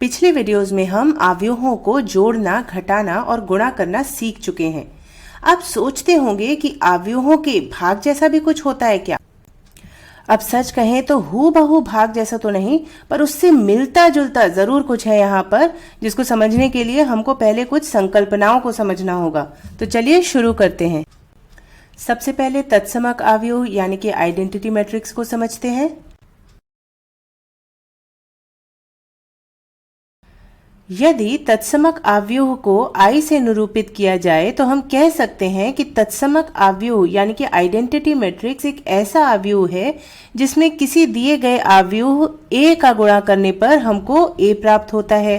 पिछले वीडियोस में हम अवयवों को जोड़ना, घटाना और गुणा करना सीख चुके हैं। आप सोचते होंगे कि अवयवों के भाग जैसा भी कुछ होता है क्या? अब सच कहें तो हूबहू भाग जैसा तो नहीं, पर उससे मिलता जुलता जरूर कुछ है यहाँ पर, जिसको समझने के लिए हमको पहले कुछ संकल्पनाओं को समझना होगा। तो चलिए शुरू करते हैं। सबसे पहले तत्समक अवयव यानी कि आइडेंटिटी मैट्रिक्स को समझते हैं। यदि तत्समक अवयव को I से निरूपित किया जाए तो हम कह सकते हैं कि तत्समक अवयव यानी कि आइडेंटिटी मैट्रिक्स एक ऐसा अवयव है जिसमें किसी दिए गए अवयव A का गुणा करने पर हमको A प्राप्त होता है।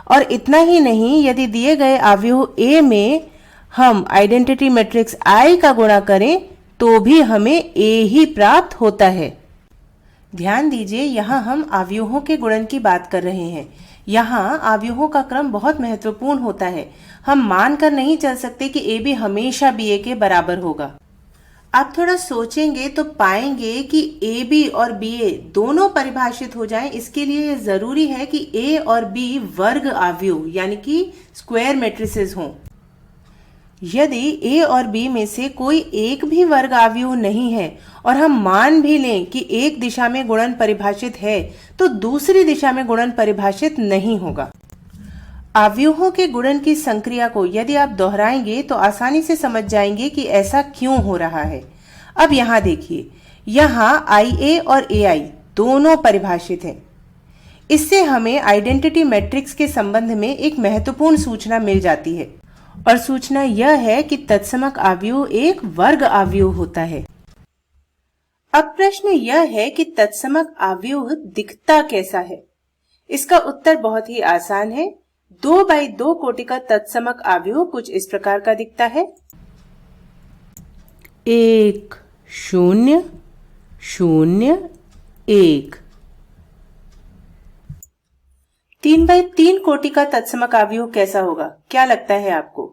और इतना ही नहीं, यदि दिए गए अवयव A में हम आइडेंटिटी मैट्रिक्स I का गुणा करें तो भी हमें A ही प्राप्त होता है। ध्यान दीजिए, यहाँ हम अवयवों के गुणन की बात कर रहे हैं। यहाँ अवयवों का क्रम बहुत महत्वपूर्ण होता है। हम मानकर नहीं चल सकते कि ए बी हमेशा बी ए के बराबर होगा। आप थोड़ा सोचेंगे तो पाएंगे कि ए बी और बी ए दोनों परिभाषित हो जाएं। इसके लिए ये जरूरी है कि ए और बी वर्ग अवयव यानी कि स्क्वायर मैट्रिसेस हों। यदि ए और बी में से कोई एक भी वर्ग अवयव नहीं है और हम मान भी लें कि एक दिशा में गुणन परिभाषित है तो दूसरी दिशा में गुणन परिभाषित नहीं होगा। अवयवों के गुणन की संक्रिया को यदि आप दोहराएंगे तो आसानी से समझ जाएंगे कि ऐसा क्यों हो रहा है। अब यहाँ देखिए, यहाँ IA और AI दोनों परिभाषित हैं। इससे हमें आइडेंटिटी मैट्रिक्स के संबंध में एक महत्वपूर्ण सूचना मिल जाती है, और सूचना यह है कि तत्समक अवयव एक वर्ग अवयव होता है। अब प्रश्न यह है कि तत्समक अवयव दिखता कैसा है? इसका उत्तर बहुत ही आसान है। 2x2 कोटि का तत्समक अवयव कुछ इस प्रकार का दिखता है। 1 0 0 1। 3x3 कोटि का तत्समक अवयव कैसा होगा? क्या लगता है आपको?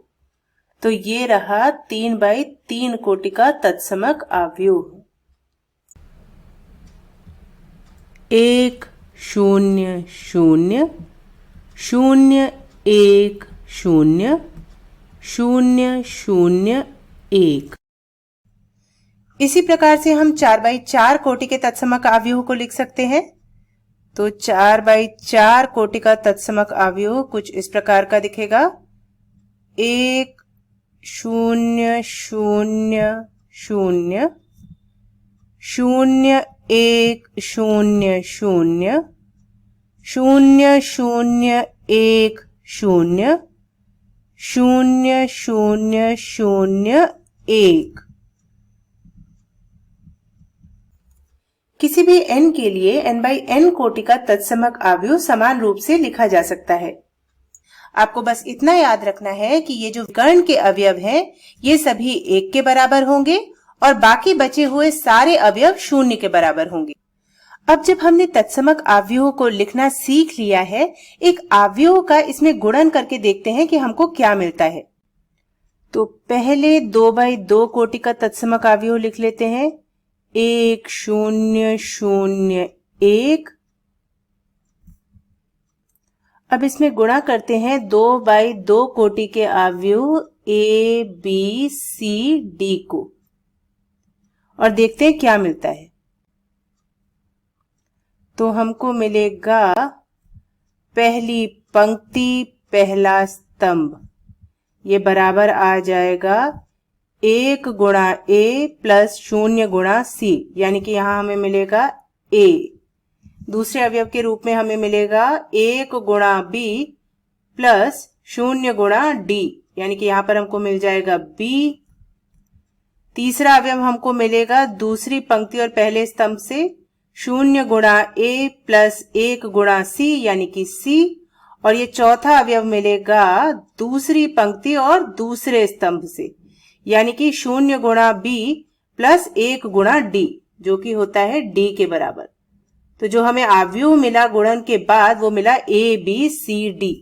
तो ये रहा 3x3 कोटि का तत्समक अवयव। 1 0 0 0 1 0 0 0 1। इसी प्रकार से हम 4x4 कोटि के तत्समक अवयव को लिख सकते हैं। तो 4x4 कोटि का तत्समक अवयव कुछ इस प्रकार का दिखेगा। 1 0 0 0 0 1 0 0 0 0 1 0 0 0 0 1। किसी भी n के लिए n/n कोटि का तत्समक अवयव समान रूप से लिखा जा सकता है। आपको बस इतना याद रखना है कि ये जो कर्ण के अवयव हैं, ये सभी 1 के बराबर होंगे और बाकी बचे हुए सारे अवयव 0 के बराबर होंगे। अब जब हमने तत्समक अवयव को लिखना सीख लिया है, एक अवयव का इसमें गुणन करके देखते हैं कि हमको क्या मिलता है। तो पहले 2x2 कोटि का तत्समक अवयव लिख लेते हैं। 1 0 0 1। अब इसमें गुणा करते हैं 2x2 कोटि के अवयव A B C D को और देखते हैं क्या मिलता है। तो हमको मिलेगा पहली पंक्ति पहला स्तंभ, ये बराबर आ जाएगा 1 गुणा A प्लस 0 गुणा C, यानी कि यहाँ हमें मिलेगा A। दूसरे अवयव के रूप में हमें मिलेगा 1 गुणा B प्लस 0 गुणा D, यानी कि यहाँ पर हमको मिल जाएगा B। तीसरा अवयव हमको मिलेगा दूसरी पंक्ति और पहले स्तंभ से 0 गुणा A प्लस 1 गुणा C, यानी कि C। और ये चौथा अवयव मिलेगा दूसरी पंक्ति और दूसरे स्तंभ से, यानी कि 0 गुणा B प्लस 1 गुणा D, जो कि होता है D के बराबर। तो जो हमें अवयव मिला गुणन के बाद वो मिला A B C D।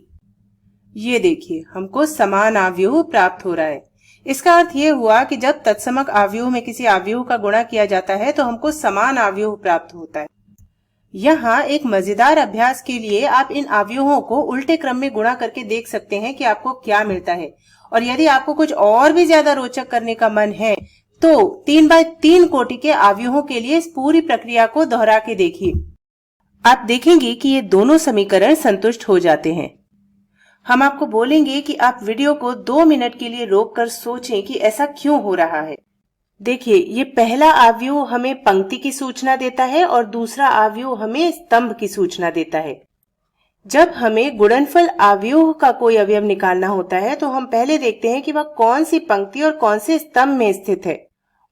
ये देखिए, हमको समान अवयव प्राप्त हो रहा है। इसका अर्थ ये हुआ कि जब तत्समक अवयव में किसी अवयव का गुणा किया जाता है तो हमको समान अवयव प्राप्त होता है। यहाँ एक मजेदार अभ्यास के लिए आप इन अवयवों को उल्टे क्रम में गुणा करके देख सकते हैं कि आपको क्या मिलता है। और यदि आपको कुछ और भी ज्यादा रोचक करने का मन है तो 3x3 कोटि के अवयवों के लिए इस पूरी प्रक्रिया को दोहरा के देखिए। आप देखेंगे कि ये दोनों समीकरण संतुष्ट हो जाते हैं। हम आपको बोलेंगे कि आप वीडियो को 2 मिनट के लिए रोककर सोचें कि ऐसा क्यों हो रहा है। देखिए, ये पहला अवयव हमें पंक्ति की सूचना देता है और दूसरा अवयव हमें स्तंभ की सूचना देता है। जब हमें गुणनफल अवयव का कोई अवयव निकालना होता है तो हम पहले देखते हैं कि वह कौन सी पंक्ति और कौन से स्तंभ में स्थित है,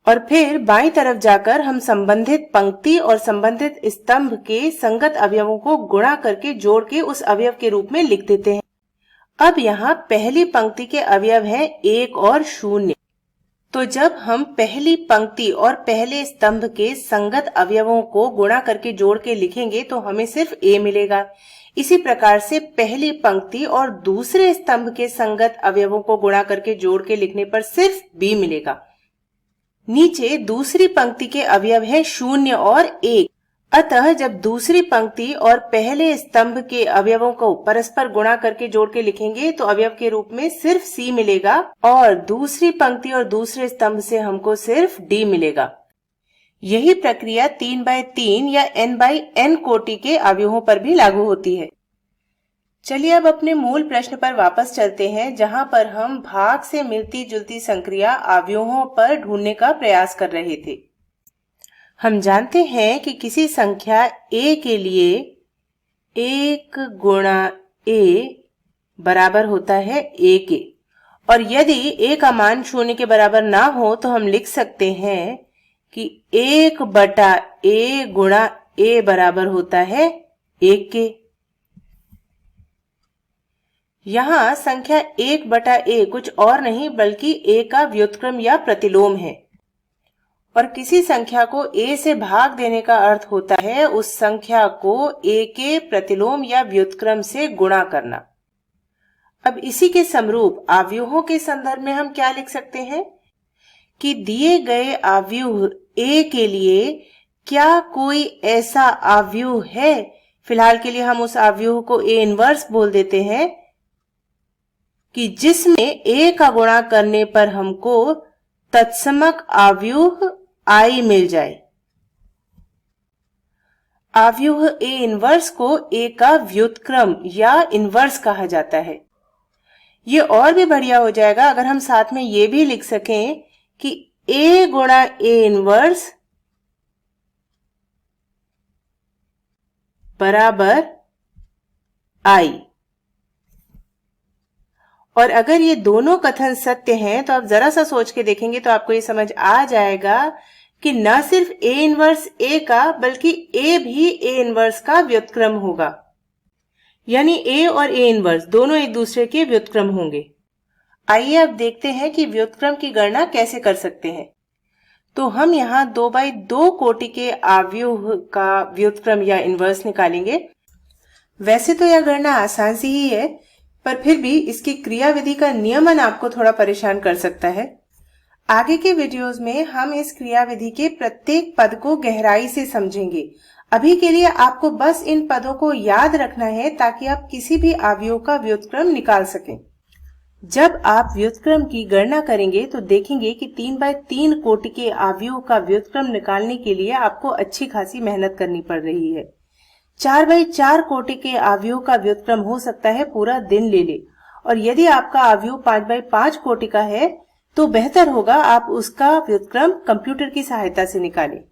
और फिर बाईं तरफ जाकर हम संबंधित पंक्ति और संबंधित स्तंभ के संगत अवयवों को गुणा करके जोड़ के उस अवयव के रूप में लिख देते हैं। अब यहाँ पहली पंक्ति के अवयव हैं 1 और 0। तो जब हम पहली पंक्ति और पहले स्तंभ के संगत अवयवों को गुणा करके जोड़ के लिखेंगे तो हमें सिर्फ a मिलेगा। इसी प्रकार से पहली पंक्ति और दूसरे स्तंभ के संगत अवयवों को गुणा करके जोड़ के लिखने पर सिर्फ b मिलेगा। नीचे दूसरी पंक्ति के अवयव हैं 0 और 1। अतः जब दूसरी पंक्ति और पहले स्तंभ के अवयवों को परस्पर गुणा करके जोड़ के लिखेंगे तो अवयव के रूप में सिर्फ c मिलेगा और दूसरी पंक्ति और दूसरे स्तंभ से हमको सिर्फ d मिलेगा। यही प्रक्रिया 3x3 या n/n कोटि के अवयवों पर भी लागू होती है। चलिए अब अपने मूल प्रश्न पर वापस चलते हैं, जहां पर हम भाग से मिलती जुलती संक्रिया अवयवों पर ढूंढने का प्रयास कर रहे थे। हम जानते हैं कि किसी संख्या a के लिए 1 × a बराबर होता है a के, और यदि a का मान 0 के बराबर ना हो तो हम लिख सकते हैं कि 1/a × a बराबर होता है 1 के। यहाँ संख्या 1/a कुछ और नहीं बल्कि a का व्युत्क्रम या प्रतिलोम है, और किसी संख्या को a से भाग देने का अर्थ होता है उस संख्या को a के प्रतिलोम या व्युत्क्रम से गुणा करना। अब इसी के समरूप अवयवों के संदर्भ में हम क्या लिख सकते हैं कि दिए गए अवयव a के लिए क्या कोई ऐसा अवयव है, फिलहाल के लिए हम उस अवयव को a इनवर्स बोल देते हैं, कि जिसमें a का गुणा करने पर हमको तत्समक अवयव I मिल जाए। अवयव a इनवर्स को a का व्युत्क्रम या इनवर्स कहा जाता है। ये और भी बढ़िया हो जाएगा अगर हम साथ में ये भी लिख सकें कि a × a इनवर्स बराबर I। और अगर ये दोनों कथन सत्य हैं तो आप जरा सा सोच के देखेंगे तो आपको ये समझ आ जाएगा कि न सिर्फ a इनवर्स a का बल्कि a भी a इनवर्स का व्युत्क्रम होगा, यानी a और a इनवर्स दोनों एक दूसरे के व्युत्क्रम होंगे। आइए अब देखते हैं कि व्युत्क्रम की गणना कैसे कर सकते हैं। तो हम यहाँ 2x2 कोटि के अवयव का व्युत्क्रम या इनवर्स निकालेंगे। वैसे तो यह गणना आसान सी ही है, पर फिर भी इसकी क्रियाविधि का नियमन आपको थोड़ा परेशान कर सकता है। आगे के वीडियोस में हम इस क्रियाविधि के प्रत्येक पद को गहराई से समझेंगे। अभी के लिए आपको बस इन पदों को याद रखना है ताकि आप किसी भी अवयव का व्युत्क्रम निकाल सकें। जब आप व्युत्क्रम की गणना करेंगे तो देखेंगे कि 3x3 कोटि के अवयव का व्युत्क्रम निकालने के लिए आपको अच्छी खासी मेहनत करनी पड़ रही है। 4x4 कोटि के अवयव का व्युत्क्रम हो सकता है पूरा दिन ले ले, और यदि आपका अवयव 5x5 कोटि का है तो बेहतर होगा आप उसका व्युत्क्रम कंप्यूटर की सहायता से निकालें।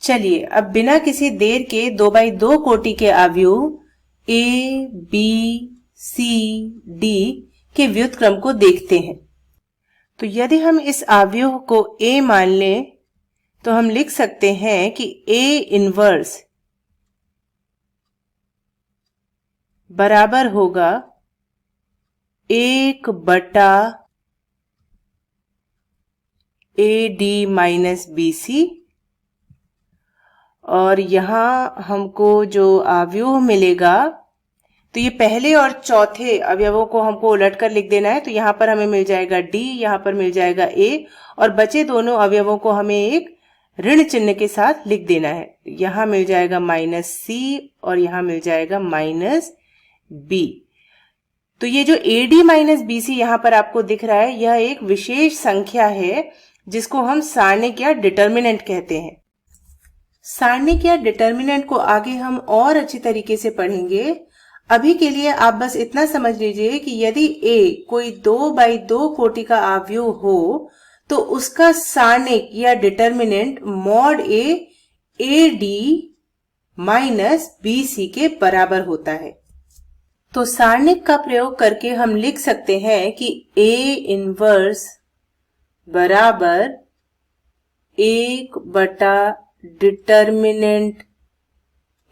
चलिए अब बिना किसी देर के 2x2 कोटि के अवयव a, b, c, d के व्युत्क्रम को देखते हैं। तो यदि हम इस अवयव को a मान लें तो हम लिख सकते हैं कि a इनवर्स बराबर होगा 1/AD - BC, और यहाँ हमको जो अवयव मिलेगा तो ये पहले और चौथे अवयवों को हमको उलटकर लिख देना है। तो यहाँ पर हमें मिल जाएगा D, यहाँ पर मिल जाएगा A, और बचे दोनों अवयवों को हमें एक ऋण चिन्ह के साथ लिख देना है। यहां मिल जाएगा -c और यहां मिल जाएगा -b। तो ये जो AD - BC यहां पर आपको दिख रहा है, यह एक विशेष संख्या है जिसको हम सारणिक या डिटर्मिनेंट कहते हैं। सारणिक या डिटर्मिनेंट को आगे हम और अच्छी तरीके से पढ़ेंगे। अभी के लिए आप बस इतना समझ लीजिए कि यदि A कोई 2x2 कोटि का आव्यूह हो तो उसका सारणिक या determinant mod A AD - BC के बराबर होता है। तो सारणिक का प्रयोग करके हम लिख सकते हैं कि A इनवर्स बराबर 1 डिटर्मिनेंट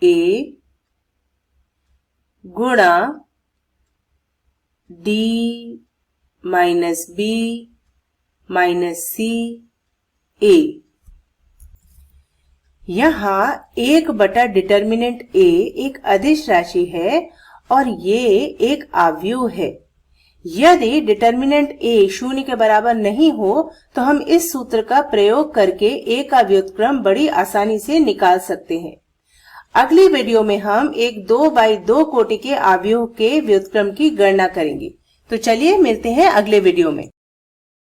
A गुणा D - B -C A। यहाँ 1 डिटर्मिनेंट A एक अदिश राशि है और ये एक आव्यूह है। यदि डिटर्मिनेंट A 0 के बराबर नहीं हो तो हम इस सूत्र का प्रयोग करके A का व्युत्क्रम बड़ी आसानी से निकाल सकते हैं। अगली वीडियो में हम एक 2x2 कोटि के आव्यूह के व्युत्क्रम की गणना करेंगे। तो चलिए मिलते हैं अगले वीडियो में।